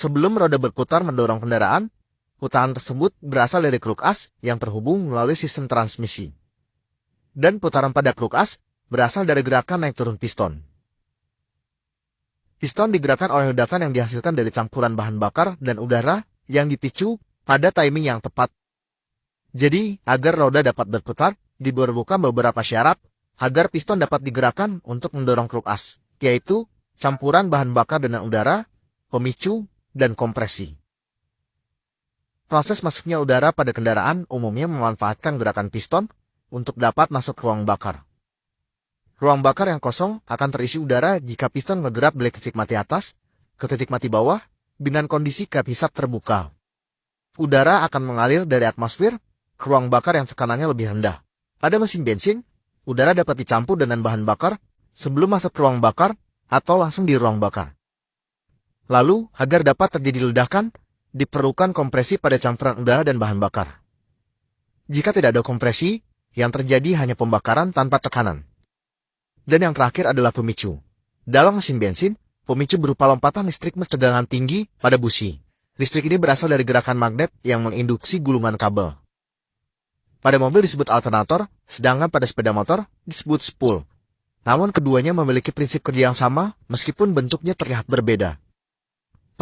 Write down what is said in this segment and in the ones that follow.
Sebelum roda berputar mendorong kendaraan, putaran tersebut berasal dari kruk as yang terhubung melalui sistem transmisi. Dan putaran pada kruk as berasal dari gerakan naik turun piston. Piston digerakkan oleh ledakan yang dihasilkan dari campuran bahan bakar dan udara yang dipicu pada timing yang tepat. Jadi, agar roda dapat berputar, diperlukan beberapa syarat agar piston dapat digerakkan untuk mendorong kruk as, yaitu campuran bahan bakar dengan udara, pemicu, dan kompresi. Proses masuknya udara pada kendaraan umumnya memanfaatkan gerakan piston untuk dapat masuk ruang bakar. Ruang bakar yang kosong akan terisi udara jika piston bergerak dari titik mati atas ke titik mati bawah dengan kondisi kap hisap terbuka. Udara akan mengalir dari atmosfer ke ruang bakar yang tekanannya lebih rendah. Pada mesin bensin, udara dapat dicampur dengan bahan bakar sebelum masuk ke ruang bakar atau langsung di ruang bakar. Lalu, agar dapat terjadi ledakan, diperlukan kompresi pada campuran udara dan bahan bakar. Jika tidak ada kompresi, yang terjadi hanya pembakaran tanpa tekanan. Dan yang terakhir adalah pemicu. Dalam mesin bensin, pemicu berupa lompatan listrik bertegangan tinggi pada busi. Listrik ini berasal dari gerakan magnet yang menginduksi gulungan kabel. Pada mobil disebut alternator, sedangkan pada sepeda motor disebut spool. Namun keduanya memiliki prinsip kerja yang sama meskipun bentuknya terlihat berbeda.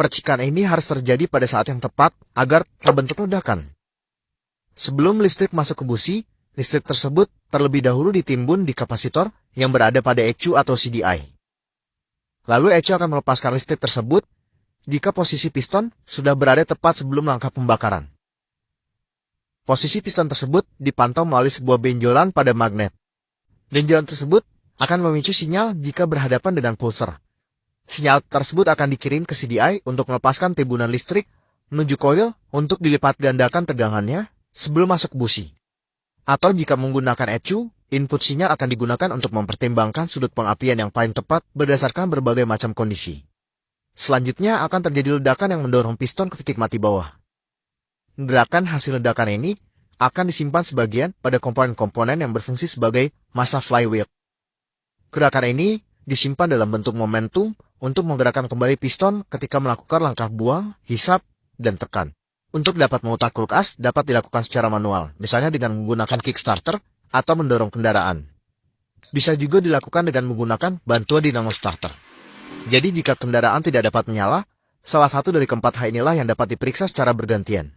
Percikan ini harus terjadi pada saat yang tepat agar terbentuk ledakan. Sebelum listrik masuk ke busi, listrik tersebut terlebih dahulu ditimbun di kapasitor yang berada pada ECU atau CDI. Lalu ECU akan melepaskan listrik tersebut jika posisi piston sudah berada tepat sebelum langkah pembakaran. Posisi piston tersebut dipantau melalui sebuah benjolan pada magnet. Benjolan tersebut akan memicu sinyal jika berhadapan dengan pulser. Sinyal tersebut akan dikirim ke CDI untuk melepaskan timbunan listrik menuju koil untuk dilipat gandakan tegangannya sebelum masuk busi. Atau jika menggunakan ECU, input sinyal akan digunakan untuk mempertimbangkan sudut pengapian yang paling tepat berdasarkan berbagai macam kondisi. Selanjutnya akan terjadi ledakan yang mendorong piston ke titik mati bawah. Gerakan hasil ledakan ini akan disimpan sebagian pada komponen-komponen yang berfungsi sebagai massa flywheel. Gerakan ini disimpan dalam bentuk momentum untuk menggerakkan kembali piston ketika melakukan langkah buang, hisap, dan tekan. Untuk dapat memutar kruk as dapat dilakukan secara manual, misalnya dengan menggunakan kickstarter atau mendorong kendaraan. Bisa juga dilakukan dengan menggunakan bantuan dinamo starter. Jadi jika kendaraan tidak dapat menyala, salah satu dari keempat hal inilah yang dapat diperiksa secara bergantian.